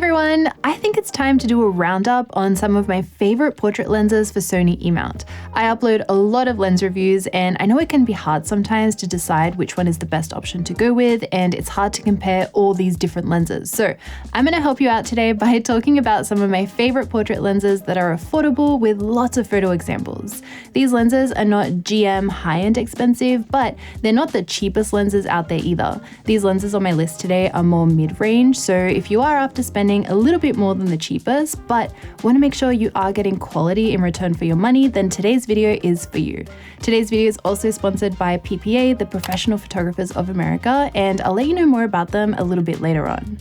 everyone! I think it's time to do a roundup on some of my favorite portrait lenses for Sony E-mount. I upload a lot of lens reviews and I know it can be hard sometimes to decide which one is the best option to go with, and it's hard to compare all these different lenses. So I'm going to help you out today by talking about some of my favorite portrait lenses that are affordable with lots of photo examples. These lenses are not GM high-end expensive, but they're not the cheapest lenses out there either. These lenses on my list today are more mid-range, so if you are after spending a little bit more than the cheapest, but want to make sure you are getting quality in return for your money, then today's video is for you. Today's video is also sponsored by PPA, the Professional Photographers of America, and I'll let you know more about them a little bit later on.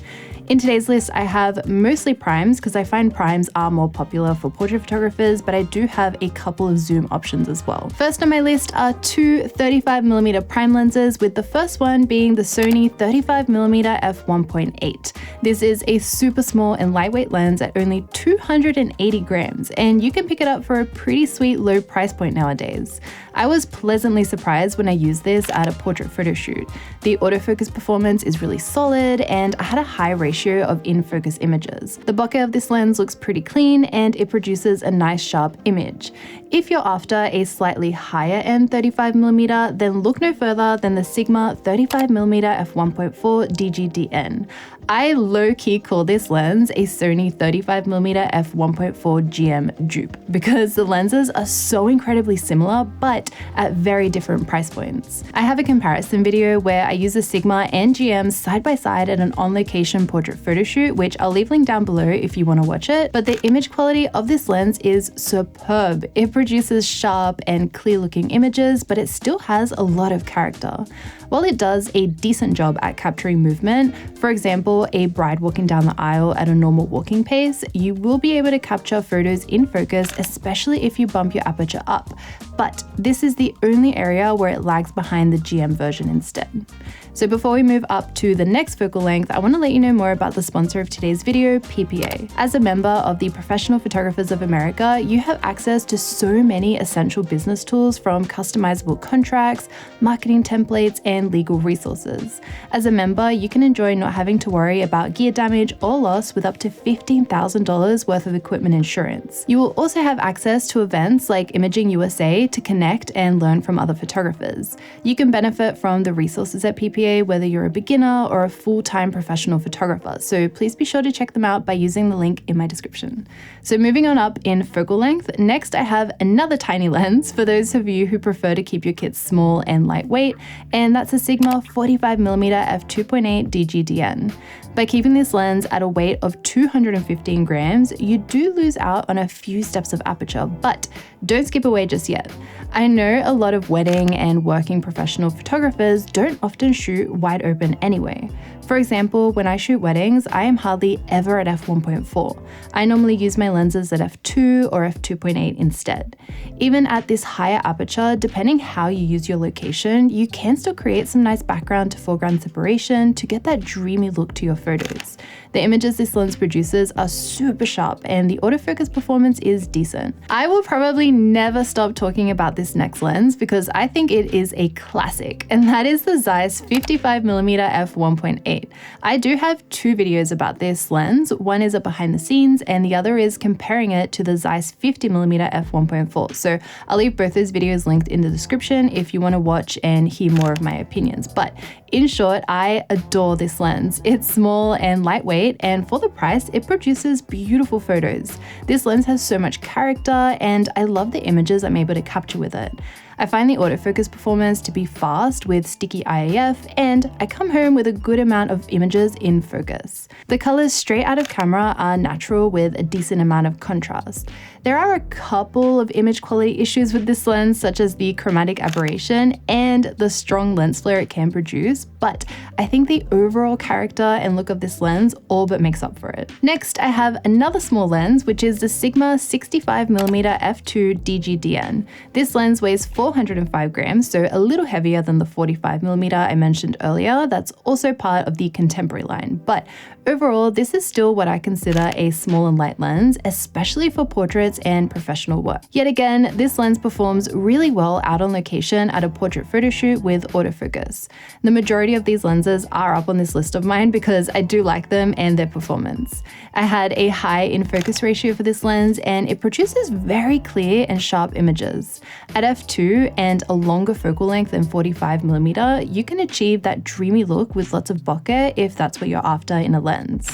In today's list, I have mostly primes because I find primes are more popular for portrait photographers, but I do have a couple of zoom options as well. First on my list are two 35mm prime lenses, with the first one being the Sony 35mm f1.8. This is a super small and lightweight lens at only 280 grams, and you can pick it up for a pretty sweet low price point nowadays. I was pleasantly surprised when I used this at a portrait photo shoot. The autofocus performance is really solid, and I had a high ratio of in-focus images. The bokeh of this lens looks pretty clean and it produces a nice sharp image. If you're after a slightly higher end 35mm, then look no further than the Sigma 35mm f1.4 DGDN. I low-key call this lens a Sony 35mm f1.4 GM dupe because the lenses are so incredibly similar but at very different price points. I have a comparison video where I use the Sigma and GM side by side at an on-location portrait photo shoot, which I'll leave linked down below if you want to watch it, but the image quality of this lens is superb. It produces sharp and clear looking images, but it still has a lot of character. While it does a decent job at capturing movement, for example, a bride walking down the aisle at a normal walking pace, you will be able to capture photos in focus, especially if you bump your aperture up. But this is the only area where it lags behind the GM version instead. So before we move up to the next focal length, I want to let you know more about the sponsor of today's video, PPA. As a member of the Professional Photographers of America, you have access to so many essential business tools, from customizable contracts, marketing templates, and legal resources. As a member, you can enjoy not having to worry about gear damage or loss with up to $15,000 worth of equipment insurance. You will also have access to events like Imaging USA to connect and learn from other photographers. You can benefit from the resources at PPA whether you're a beginner or a full-time professional photographer, so please be sure to check them out by using the link in my description. So moving on up in focal length, next I have another tiny lens for those of you who prefer to keep your kits small and lightweight, and that's a Sigma 45mm f2.8 DGDN. By keeping this lens at a weight of 215 grams, you do lose out on a few steps of aperture, but don't skip away just yet. I know a lot of wedding and working professional photographers don't often shoot wide open anyway. For example, when I shoot weddings, I am hardly ever at f1.4. I normally use my lenses at f2 or f2.8 instead. Even at this higher aperture, depending how you use your location, you can still create some nice background to foreground separation to get that dreamy look to your photos. The images this lens produces are super sharp and the autofocus performance is decent. I will probably never stop talking about this next lens because I think it is a classic, and that is the Zeiss 55mm f1.8. I do have two videos about this lens. One is a behind the scenes and the other is comparing it to the Zeiss 50mm f1.4. So I'll leave both those videos linked in the description if you want to watch and hear more of my opinions. But in short, I adore this lens. It's small and lightweight, and for the price, it produces beautiful photos. This lens has so much character, and I love the images I'm able to capture with it. I find the autofocus performance to be fast with sticky IAF, and I come home with a good amount of images in focus. The colors straight out of camera are natural with a decent amount of contrast. There are a couple of image quality issues with this lens, such as the chromatic aberration and the strong lens flare it can produce, but I think the overall character and look of this lens all but makes up for it. Next, I have another small lens, which is the Sigma 65mm f2 DGDN. This lens weighs 4 405 grams, so a little heavier than the 45mm I mentioned earlier. That's also part of the contemporary line, but overall, this is still what I consider a small and light lens, especially for portraits and professional work. Yet again, this lens performs really well out on location at a portrait photo shoot with autofocus. The majority of these lenses are up on this list of mine because I do like them and their performance. I had a high in-focus ratio for this lens and it produces very clear and sharp images. At f2 and a longer focal length than 45mm, you can achieve that dreamy look with lots of bokeh if that's what you're after in a lens.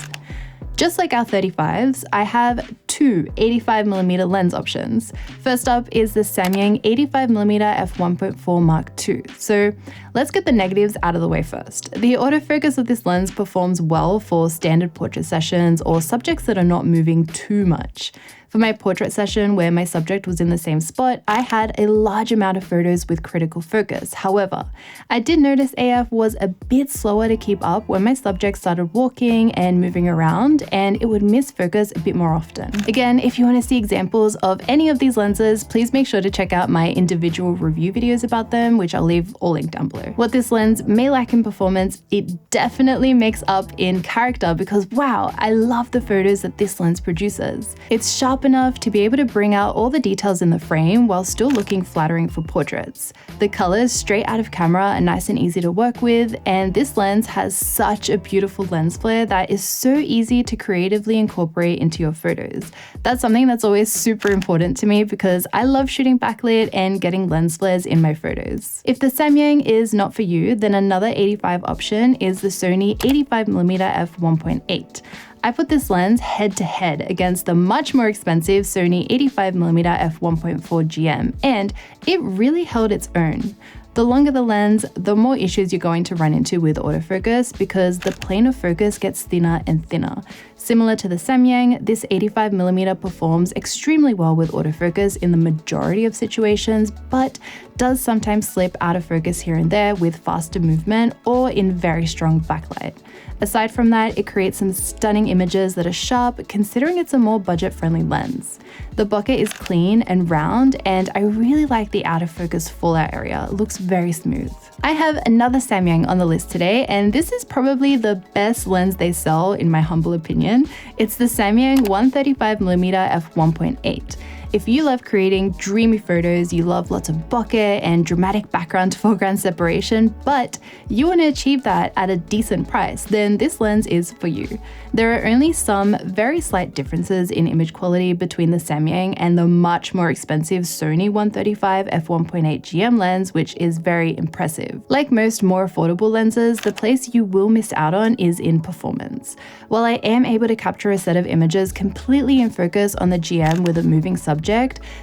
Just like our 35s, I have two 85mm lens options. First up is the Samyang 85mm f1.4 Mark II. So let's get the negatives out of the way first. The autofocus of this lens performs well for standard portrait sessions or subjects that are not moving too much. For my portrait session where my subject was in the same spot, I had a large amount of photos with critical focus. However, I did notice AF was a bit slower to keep up when my subject started walking and moving around, and it would miss focus a bit more often. Again, if you want to see examples of any of these lenses, please make sure to check out my individual review videos about them, which I'll leave all linked down below. What this lens may lack in performance, it definitely makes up in character because wow, I love the photos that this lens produces. It's sharp enough to be able to bring out all the details in the frame while still looking flattering for portraits. The colors straight out of camera are nice and easy to work with, and this lens has such a beautiful lens flare that is so easy to creatively incorporate into your photos. That's something that's always super important to me because I love shooting backlit and getting lens flares in my photos. If the Samyang is not for you, then another 85 option is the Sony 85mm f1.8. I put this lens head to head against the much more expensive Sony 85mm f1.4 GM, and it really held its own. The longer the lens, the more issues you're going to run into with autofocus because the plane of focus gets thinner and thinner. Similar to the Samyang, this 85mm performs extremely well with autofocus in the majority of situations, but does sometimes slip out of focus here and there with faster movement or in very strong backlight. Aside from that, it creates some stunning images that are sharp considering it's a more budget-friendly lens. The bokeh is clean and round, and I really like the out of focus fallout area. It looks very smooth. I have another Samyang on the list today, and this is probably the best lens they sell in my humble opinion. It's the Samyang 135mm f1.8. If you love creating dreamy photos, you love lots of bokeh and dramatic background to foreground separation, but you want to achieve that at a decent price, then this lens is for you. There are only some very slight differences in image quality between the Samyang and the much more expensive Sony 135 f1.8 GM lens, which is very impressive. Like most more affordable lenses, the place you will miss out on is in performance. While I am able to capture a set of images completely in focus on the GM with a moving subject,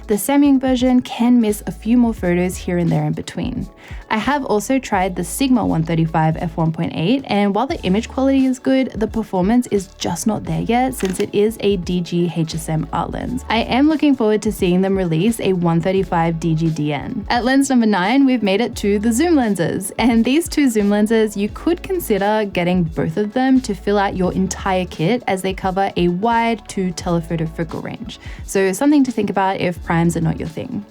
the Samyang version can miss a few more photos here and there in between. I have also tried the Sigma 135 f1.8, and while the image quality is good, the performance is just not there yet since it is a DG HSM art lens. I am looking forward to seeing them release a 135 DG-DN. At lens number 9, we've made it to the zoom lenses, and these two zoom lenses, you could consider getting both of them to fill out your entire kit as they cover a wide to telephoto focal range. So something to think about if primes are not your thing.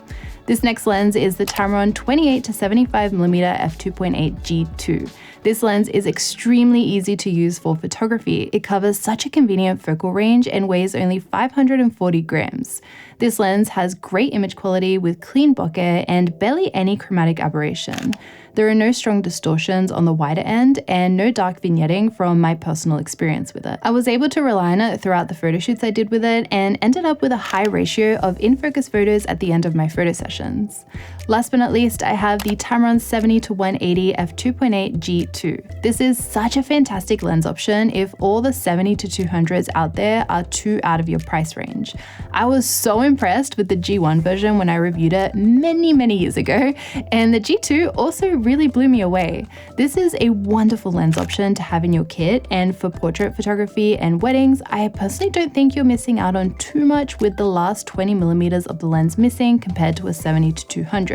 This next lens is the Tamron 28-75mm f2.8 G2. This lens is extremely easy to use for photography. It covers such a convenient focal range and weighs only 540 grams. This lens has great image quality with clean bokeh and barely any chromatic aberration. There are no strong distortions on the wider end and no dark vignetting from my personal experience with it. I was able to rely on it throughout the photo shoots I did with it and ended up with a high ratio of in-focus photos at the end of my photo sessions. Last but not least, I have the Tamron 70-180 f2.8 G2. This is such a fantastic lens option if all the 70-200s out there are too out of your price range. I was so impressed with the G1 version when I reviewed it many years ago, and the G2 also really blew me away. This is a wonderful lens option to have in your kit, and for portrait photography and weddings, I personally don't think you're missing out on too much with the last 20mm of the lens missing compared to a 70-200.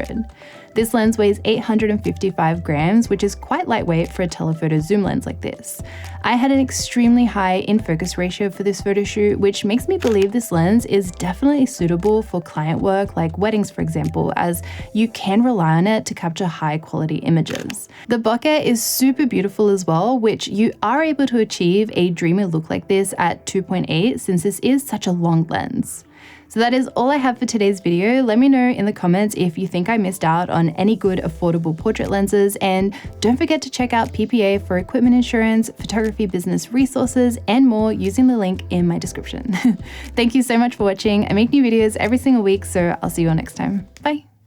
This lens weighs 855 grams, which is quite lightweight for a telephoto zoom lens like this. I had an extremely high in-focus ratio for this photo shoot, which makes me believe this lens is definitely suitable for client work like weddings, for example, as you can rely on it to capture high quality images. The bokeh is super beautiful as well, which you are able to achieve a dreamy look like this at 2.8 since this is such a long lens. So that is all I have for today's video. Let me know in the comments if you think I missed out on any good affordable portrait lenses, and don't forget to check out PPA for equipment insurance, photography business resources, and more using the link in my description. Thank you so much for watching. I make new videos every single week, so I'll see you all next time. Bye.